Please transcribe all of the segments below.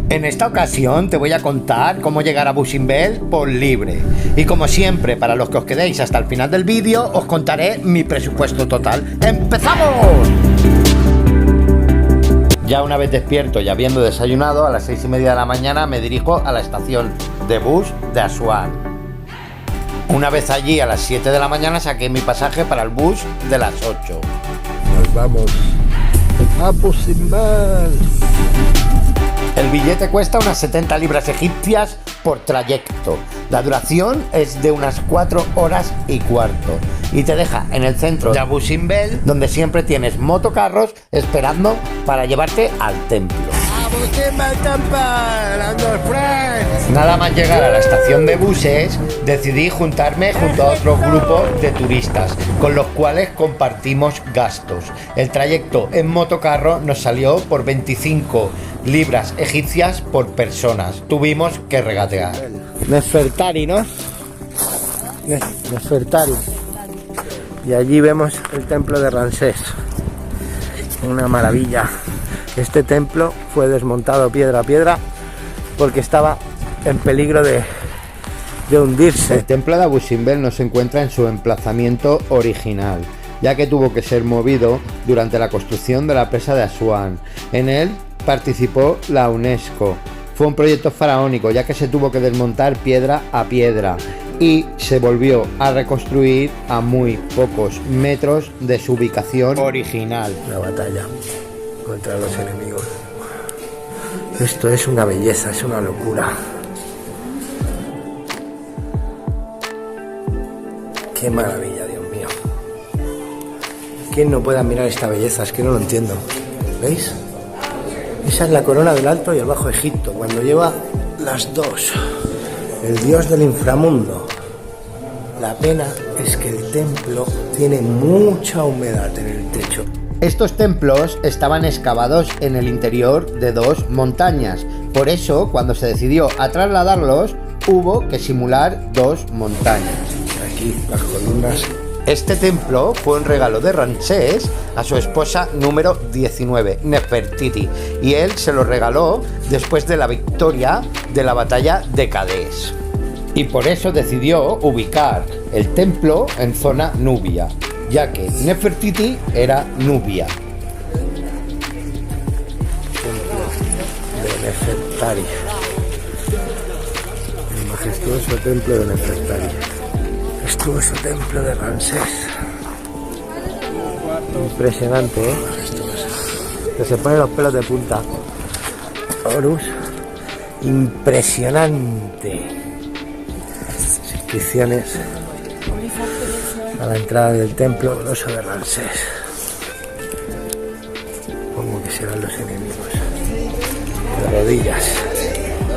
En esta ocasión te voy a contar cómo llegar a Abu Simbel por libre. Y como siempre, para los que os quedéis hasta el final del vídeo, os contaré mi presupuesto total. ¡Empezamos! Ya una vez despierto y habiendo desayunado, a las 6:30 de la mañana me dirijo a la estación de bus de Asuán. Una vez allí, a las 7 de la mañana, saqué mi pasaje para el bus de las 8. Nos vamos a Abu Simbel. El billete cuesta unas 70 libras egipcias por trayecto. La duración es de unas 4 horas y cuarto. Y te deja en el centro de Abu Simbel, donde siempre tienes motocarros esperando para llevarte al templo. Abu Simbel Temple, Andor Friends. Nada más llegar a la estación de buses, decidí juntarme junto a otro grupo de turistas, con los cuales compartimos gastos. El trayecto en motocarro nos salió por 25 libras egipcias por personas. Tuvimos que regatear. Nefertari, ¿no? Nefertari. Y allí vemos el templo de Ramsés. Una maravilla. Este templo fue desmontado piedra a piedra porque estaba en peligro de hundirse. El templo de Abu Simbel no se encuentra en su emplazamiento original, ya que tuvo que ser movido durante la construcción de la presa de Asuán. En él participó la UNESCO. Fue un proyecto faraónico, ya que se tuvo que desmontar piedra a piedra y se volvió a reconstruir a muy pocos metros de su ubicación original. La batalla contra los enemigos. Esto es una belleza, es una locura. Qué maravilla, Dios mío. ¿Quién no puede admirar esta belleza? Es que no lo entiendo. ¿Veis? Esa es la corona del Alto y el Bajo Egipto, cuando lleva las dos. El dios del inframundo. La pena es que el templo tiene mucha humedad en el techo. Estos templos estaban excavados en el interior de dos montañas. Por eso, cuando se decidió a trasladarlos, hubo que simular dos montañas. Aquí las columnas. Este templo fue un regalo de Ramsés a su esposa número 19, Nefertiti, y él se lo regaló después de la victoria de la batalla de Cadés. Y por eso decidió ubicar el templo en zona nubia, ya que Nefertiti era nubia. Templo de Nefertari. El majestuoso templo de Nefertari. Majestuoso templo de Ramsés. Impresionante, ¿eh? Que se ponen los pelos de punta. Horus. Impresionante. Inscripciones a la entrada del templo glorioso de Ramsés. Supongo que serán los enemigos. De rodillas.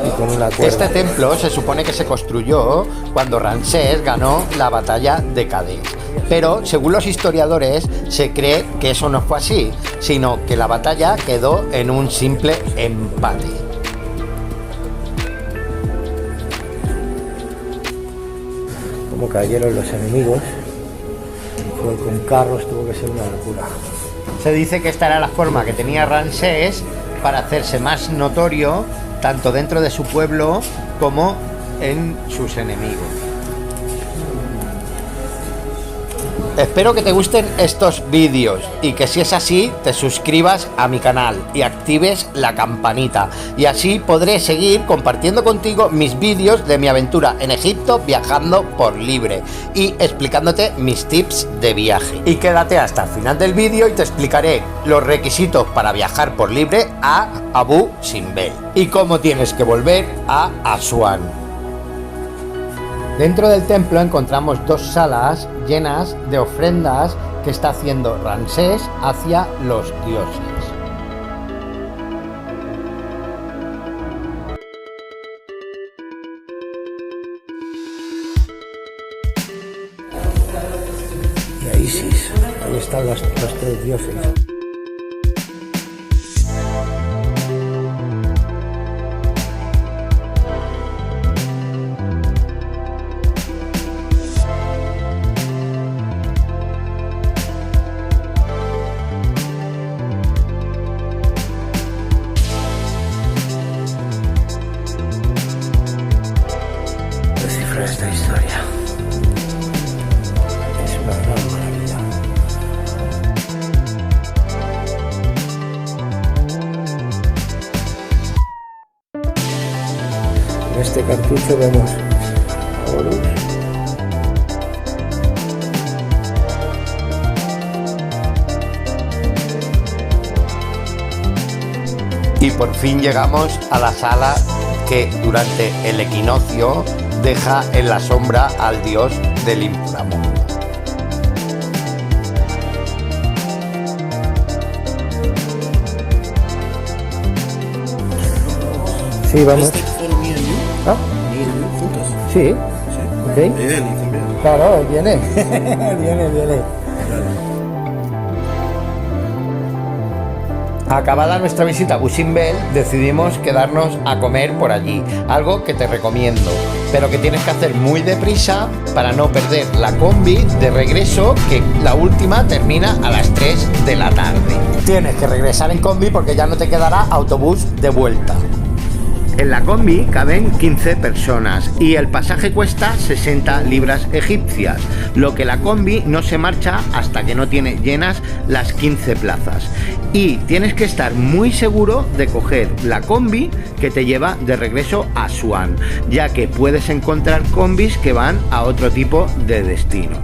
Y con una cuerda. Este templo se supone que se construyó cuando Ramsés ganó la batalla de Cadés. Pero, según los historiadores, se cree que eso no fue así, sino que la batalla quedó en un simple empate. Como cayeron los enemigos, fue con carros, tuvo que ser una locura. Se dice que esta era la forma que tenía Ramsés para hacerse más notorio tanto dentro de su pueblo como en sus enemigos. Espero que te gusten estos vídeos y que si es así te suscribas a mi canal y actives la campanita, y así podré seguir compartiendo contigo mis vídeos de mi aventura en Egipto viajando por libre y explicándote mis tips de viaje. Y quédate hasta el final del vídeo y te explicaré los requisitos para viajar por libre a Abu Simbel y cómo tienes que volver a Asuán. Dentro del templo encontramos dos salas llenas de ofrendas que está haciendo Ramsés hacia los dioses. Y a Isis, ahí están los tres dioses. este cartucho vemos a Horus. Y por fin llegamos a la sala que durante el equinoccio deja en la sombra al dios del inframundo. Sí, vamos. ¿Ah? Sí. ¿Okay? Claro, viene. viene. Acabada nuestra visita a Bushing-Bell, decidimos quedarnos a comer por allí, algo que te recomiendo, pero que tienes que hacer muy deprisa para no perder la combi de regreso, que la última termina a las 3 de la tarde. Tienes que regresar en combi porque ya no te quedará autobús de vuelta. En la combi caben 15 personas y el pasaje cuesta 60 libras egipcias, lo que la combi no se marcha hasta que no tiene llenas las 15 plazas. Y tienes que estar muy seguro de coger la combi que te lleva de regreso a Asuán, ya que puedes encontrar combis que van a otro tipo de destino.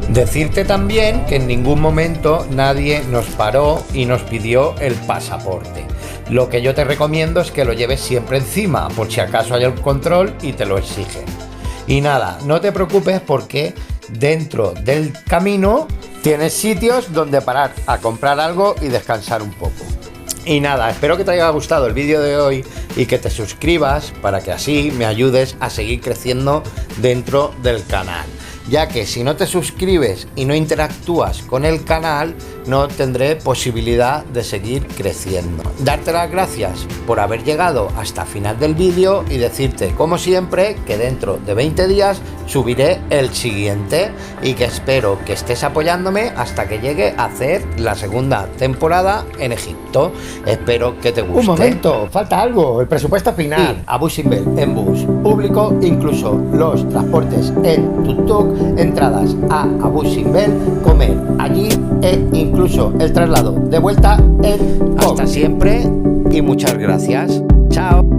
Decirte también que en ningún momento nadie nos paró y nos pidió el pasaporte. Lo que yo te recomiendo es que lo lleves siempre encima, por si acaso hay un control y te lo exigen. Y nada, no te preocupes porque dentro del camino tienes sitios donde parar a comprar algo y descansar un poco. Y nada, espero que te haya gustado el vídeo de hoy y que te suscribas para que así me ayudes a seguir creciendo dentro del canal, ya que si no te suscribes y no interactúas con el canal, no tendré posibilidad de seguir creciendo. Darte las gracias por haber llegado hasta el final del vídeo y decirte, como siempre, que dentro de 20 días subiré el siguiente y que espero que estés apoyándome hasta que llegue a hacer la segunda temporada en Egipto. Espero que te guste. Un momento, falta algo, el presupuesto final. A Bushing-Bell en bus público, incluso los transportes en tuk-tuk, entradas a Bushing-Bell, comer allí e incluso el traslado de vuelta en Hasta siempre y muchas gracias. Chao.